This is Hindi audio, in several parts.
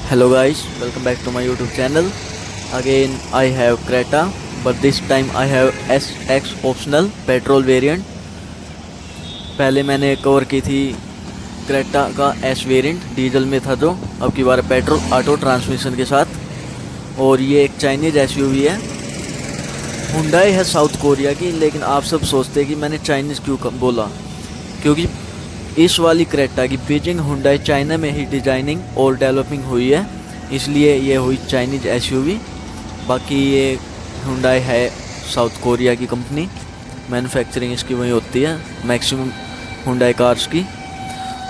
Hello guys, welcome back to my YouTube channel. Again I have Creta, but this time I have SX optional petrol variant. पहले मैंने कवर की थी क्रेटा का S वेरिएंट, डीजल में था जो, अब की बार पेट्रोल ऑटो ट्रांसमिशन के साथ। और ये एक चाइनीज SUV है। हुंडई है साउथ कोरिया की, लेकिन आप सब सोचते हैं कि मैंने चाइनीज़ क्यों बोला, क्योंकि इस वाली क्रेटा की बीजिंग हुंडई चाइना में ही डिजाइनिंग और डेवलपिंग हुई है, इसलिए ये हुई चाइनीज SUV। बाकी ये हुंडई है साउथ कोरिया की कंपनी, मैन्युफैक्चरिंग इसकी वहीं होती है मैक्सिमम हुंडई कार्स की।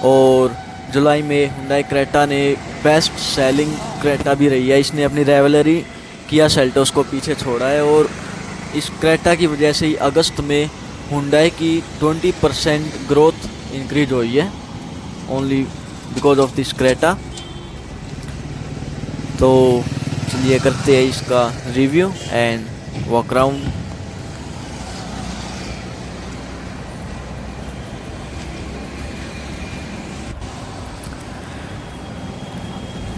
और जुलाई में हुंडई क्रेटा ने बेस्ट सेलिंग क्रेटा भी रही है। इसने अपनी राइवलरी किया सेल्टोस को पीछे छोड़ा है, और इस क्रेटा की वजह से ही अगस्त में हुंडई की 20% ग्रोथ इंक्रीज हुई है, only because of this Creta. तो चलिए करते हैं इसका रिव्यू एंड वॉक अराउंड।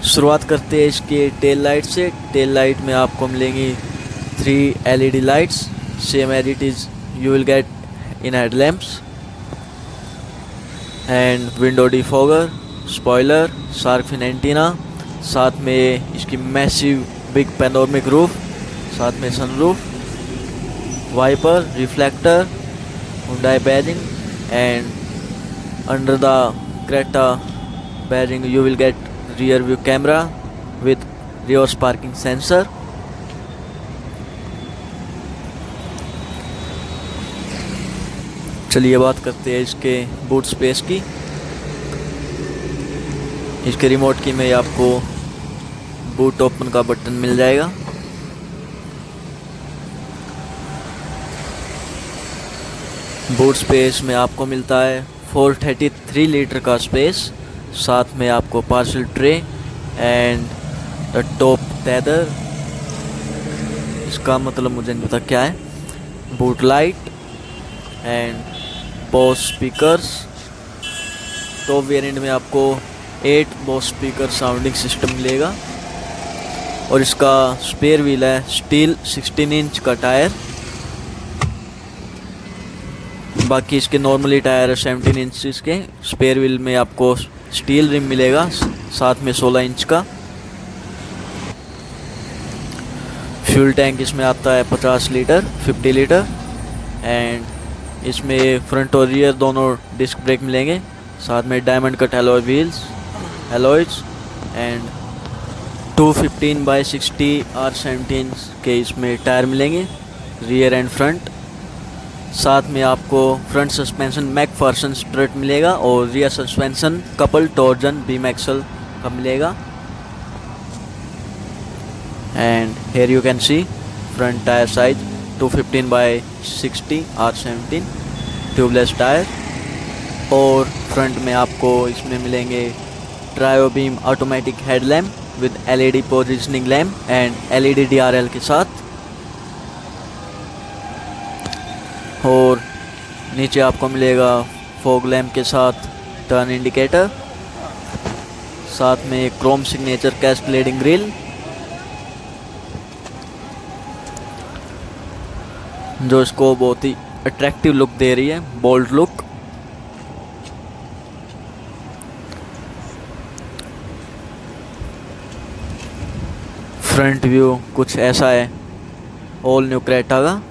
शुरुआत करते हैं इसके टेल लाइट से। टेल लाइट में आपको मिलेंगी 3 LED lights, same as it is you will get in headlamps, and window defogger, spoiler, shark fin antenna, साथ में इसकी मैसिव बिग पैनोरमिक रूफ, साथ में sunroof, wiper, reflector, Hyundai badging, and under the Creta badging you will get rear view camera with reverse parking sensor. चलिए बात करते हैं इसके बूट स्पेस की। इसके रिमोट की में आपको बूट ओपन का बटन मिल जाएगा। बूट स्पेस में आपको मिलता है 433 लीटर का स्पेस, साथ में आपको parcel tray and the top tether, इसका मतलब मुझे नहीं पता क्या है, boot light and boss speakers. Top variant में आपको 8 बोस स्पीकर साउंडिंग सिस्टम मिलेगा, और इसका स्पेयर व्हील है स्टील 16 इंच का टायर। बाकी इसके नॉर्मली टायर है 17 इंच के। स्पेयर व्हील में आपको स्टील रिम मिलेगा, साथ में 16 इंच का। फ्यूल टैंक इसमें आता है 50 लीटर 50 लीटर, एंड इसमें फ्रंट और रियर दोनों डिस्क ब्रेक मिलेंगे, साथ में diamond cut alloy wheels alloys, and 215/60 R17 के इसमें टायर मिलेंगे रियर एंड फ्रंट। साथ में आपको फ्रंट सस्पेंशन मैकफर्सन स्ट्रट मिलेगा, और rear suspension couple torsion beam axle का मिलेगा। And here you can see front tyre size 215/60 R17 tubeless tyre. और फ्रंट में आपको इसमें मिलेंगे trio beam automatic headlamp with LED positioning lamp and LED DRL के साथ। और नीचे आपको मिलेगा फॉग लैम्प के साथ टर्न इंडिकेटर, साथ में क्रोम सिग्नेचर कैस्केडिंग ग्रिल, जो इसको बहुत ही अट्रैक्टिव लुक दे रही है, बोल्ड लुक। फ्रंट व्यू कुछ ऐसा है ऑल न्यू क्रेटा का,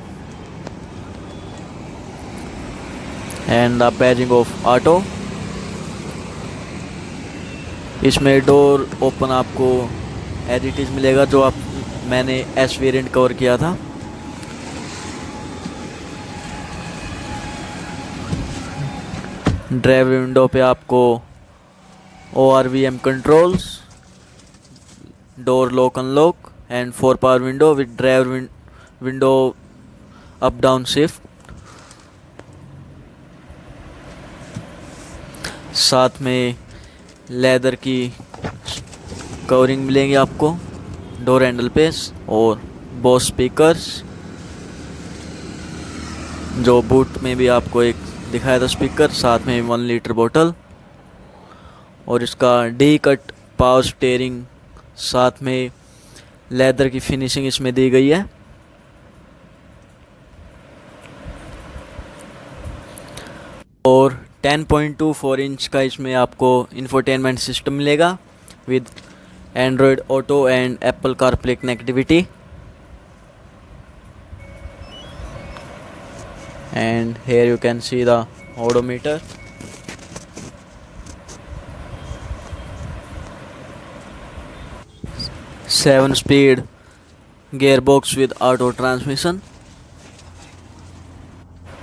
and the badging of auto. इसमें डोर ओपन आपको एज इट इज़ मिलेगा, जो मैंने S वेरिएंट कवर किया था। ड्राइवर विंडो पे आपको ORVM controls, door lock unlock, and 4 power window with driver window up down shift. साथ में लेदर की कवरिंग मिलेंगी आपको डोर हैंडल पे, और बोस स्पीकर्स, जो बूट में भी आपको एक दिखाया था स्पीकर, साथ में 1 लीटर बोतल। और इसका डी कट पावर स्टीयरिंग साथ में लेदर की फिनिशिंग इसमें दी गई है। और 10.24 इंच का इसमें आपको इंफोटेनमेंट सिस्टम मिलेगा with Android auto and Apple CarPlay connectivity. And here you can see the odometer. Seven speed gearbox with auto transmission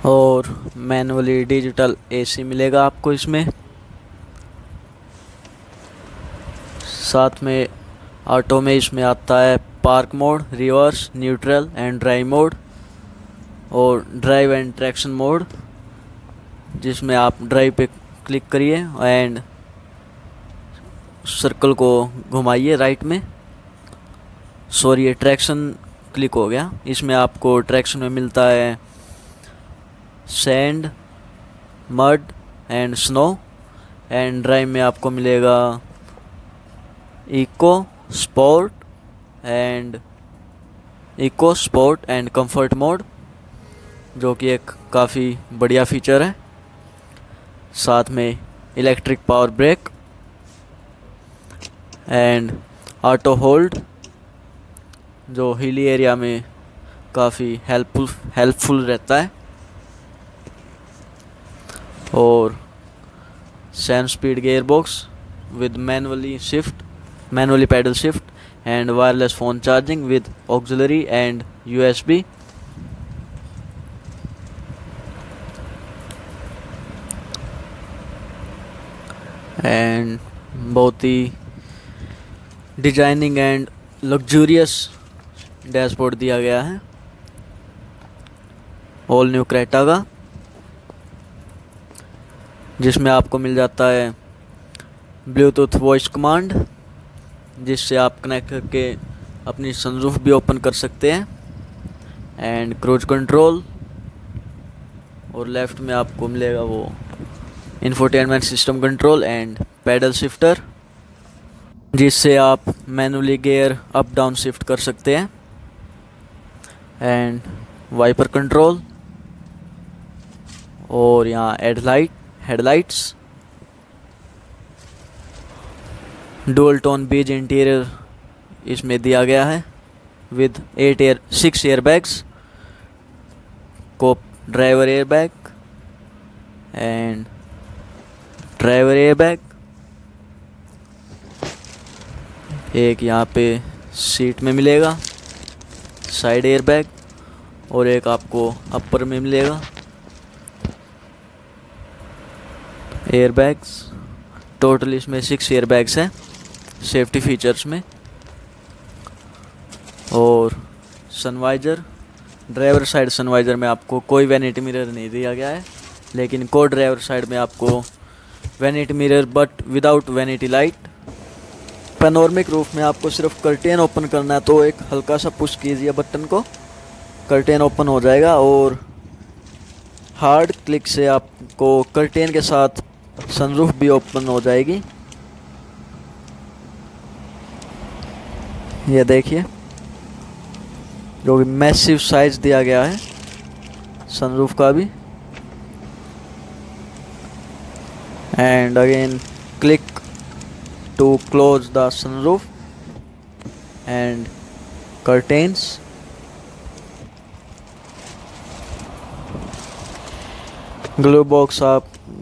और मैनुअली डिजिटल एसी मिलेगा आपको इसमें। साथ में ऑटो में इसमें आता है park mode, reverse, neutral and drive mode और ड्राइव एंड ट्रैक्शन मोड, जिसमें आप ड्राइव पे क्लिक करिए एंड सर्कल को घुमाइए राइट में। सॉरी, ये ट्रैक्शन क्लिक हो गया। इसमें आपको ट्रैक्शन में मिलता है sand, mud and snow and drive में आपको मिलेगा eco sport and comfort mode, जो कि एक काफ़ी बढ़िया फीचर है। साथ में electric power brake and auto hold, जो हिली एरिया में काफ़ी हेल्पफुल रहता है। और 7 speed gear box with manually paddle shift and wireless phone charging with auxiliary and USB। And बहुत ही डिजाइनिंग एंड लग्जूरियस डैशबोर्ड दिया गया है ऑल न्यू क्रेटा का, जिसमें आपको मिल जाता है ब्लूटूथ वॉइस कमांड, जिससे आप कनेक्ट करके अपनी सनरूफ भी ओपन कर सकते हैं, एंड क्रूज कंट्रोल। और लेफ्ट में आपको मिलेगा वो infotainment system control and paddle shifter, जिससे आप manually gear up down shift कर सकते हैं, एंड वाइपर कंट्रोल। और यहाँ headlights, dual tone beige interior इसमें दिया गया है with 6 air bags, co driver air bag and driver air bag. एक यहाँ पे सीट में मिलेगा साइड एयर बैग और एक आपको अपर में मिलेगा एयर बैग्स। टोटल इसमें 6 एयर बैग्स हैं सेफ्टी फीचर्स में। और सनवाइजर, ड्राइवर साइड सनवाइजर में आपको कोई वैनिटी मिरर नहीं दिया गया है, लेकिन को ड्राइवर साइड में आपको vanity mirror but without vanity light. Panoramic roof में आपको सिर्फ कर्टेन ओपन करना है, तो एक हल्का सा पुश कीजिए बटन को, कर्टेन ओपन हो जाएगा। और हार्ड क्लिक से आपको कर्टेन के साथ सनरूफ भी ओपन हो जाएगी। ये देखिए, जो कि मैसिव साइज दिया गया है सनरूफ का भी। And again click to close the sunroof and curtains। Glove box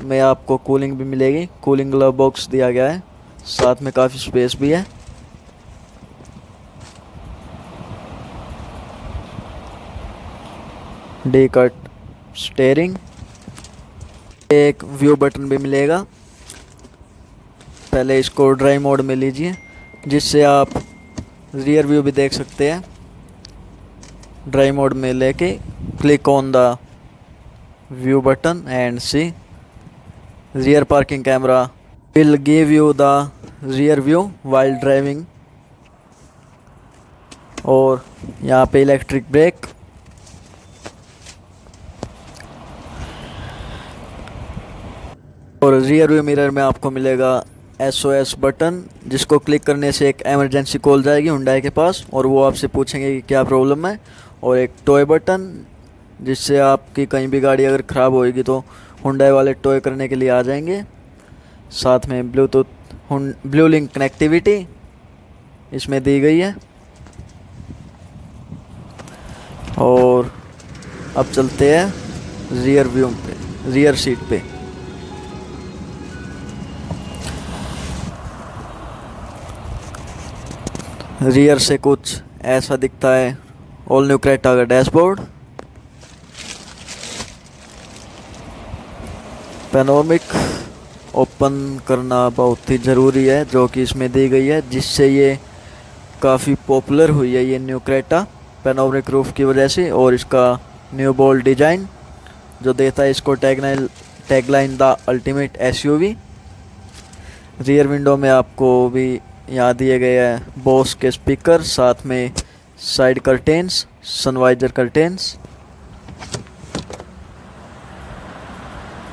में आपको कूलिंग भी मिलेगी, कूलिंग ग्लव बॉक्स दिया गया है, साथ में काफ़ी स्पेस भी है। डी कट स्टेयरिंग, एक व्यू बटन भी मिलेगा। पहले इसको ड्राइव मोड में लीजिए, जिससे आप रियर व्यू भी देख सकते हैं। ड्राइव मोड में लेके click on the view button and see rear parking camera will give you the rear view while driving. और यहाँ पे इलेक्ट्रिक ब्रेक, और रियर व्यू मिरर में आपको मिलेगा SOS बटन, जिसको क्लिक करने से एक इमरजेंसी कॉल जाएगी हुंडई के पास और वो आपसे पूछेंगे कि क्या प्रॉब्लम है। और एक टॉय बटन, जिससे आपकी कहीं भी गाड़ी अगर ख़राब होएगी तो हुंडई वाले टॉय करने के लिए आ जाएंगे। साथ में ब्लू लिंक कनेक्टिविटी इसमें दी गई है। और अब चलते हैं रियर सीट पे। रियर से कुछ ऐसा दिखता है ऑल न्यू क्रेटा का डैशबोर्ड। पैनोरामिक ओपन करना बहुत ही ज़रूरी है, जो कि इसमें दी गई है, जिससे ये काफ़ी पॉपुलर हुई है ये न्यू क्रेटा पैनोरामिक रूफ की वजह से। और इसका न्यू बोल्ड डिजाइन जो देता है इसको tagline the ultimate SUV। Rear window में आपको भी यहाँ दिए गए हैं बोस के स्पीकर, साथ में साइड कर्टेन्स, सनवाइजर कर्टेन्स।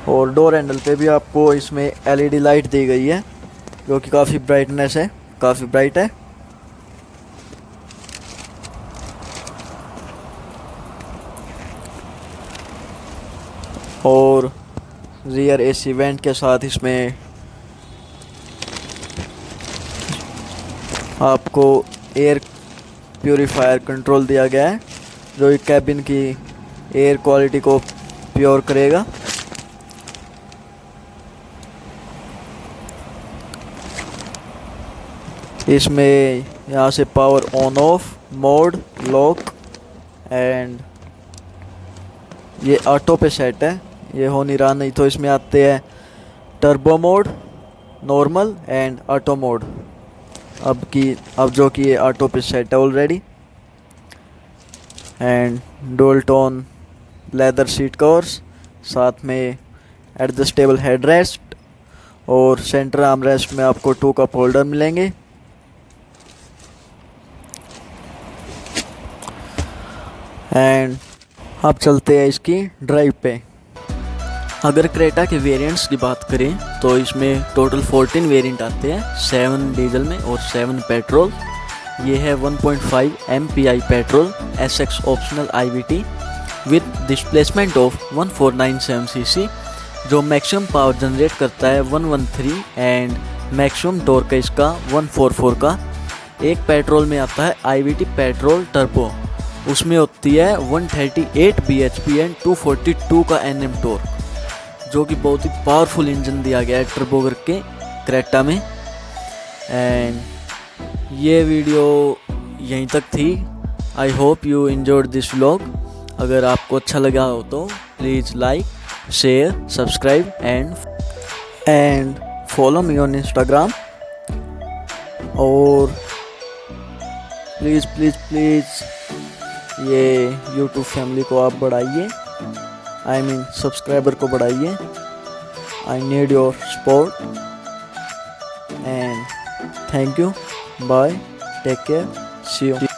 और डोर हैंडल पे भी आपको इसमें LED लाइट दी गई है, जो कि काफ़ी ब्राइट है। और रियर AC वेंट के साथ इसमें आपको एयर प्यूरीफायर कंट्रोल दिया गया है, जो कैबिन की एयर क्वालिटी को प्योर करेगा। इसमें यहाँ से power on off, mode, lock and ये ऑटो पे सेट है, ये हो नहीं रहा। नहीं तो इसमें आते हैं turbo mode, normal and auto mode. अब जो कि ये ऑटो पे सेट है already. And dual tone leather seat covers, साथ में एडजस्टेबल हेडरेस्ट और सेंटर आर्मरेस्ट में आपको 2 कप होल्डर मिलेंगे। एंड अब चलते हैं इसकी ड्राइव पे। अगर क्रेटा के वेरिएंट्स की बात करें तो इसमें टोटल 14 वेरिएंट आते हैं, 7 डीजल में और 7 पेट्रोल। ये है 1.5 MPI petrol SX optional IVT with displacement of 1497 cc, जो मैक्सिमम पावर जनरेट करता है 113 एंड मैक्सिमम टॉर्क है इसका 144 का। एक पेट्रोल में आता है IVT पेट्रोल टर्बो, उसमें होती है 138 bhp एंड 242 का Nm टॉर्क, जो कि बहुत ही पावरफुल इंजन दिया गया है टर्बो करके क्रेटा में। एंड ये वीडियो यहीं तक थी। I hope you enjoyed this vlog. अगर आपको अच्छा लगा हो तो please like, share, subscribe and follow me on Instagram. और प्लीज़ ये यूट्यूब फैमिली को आप बढ़ाइए, I mean सब्सक्राइबर को बढ़ाइए। I need your support and thank you. Bye. Take care. See you.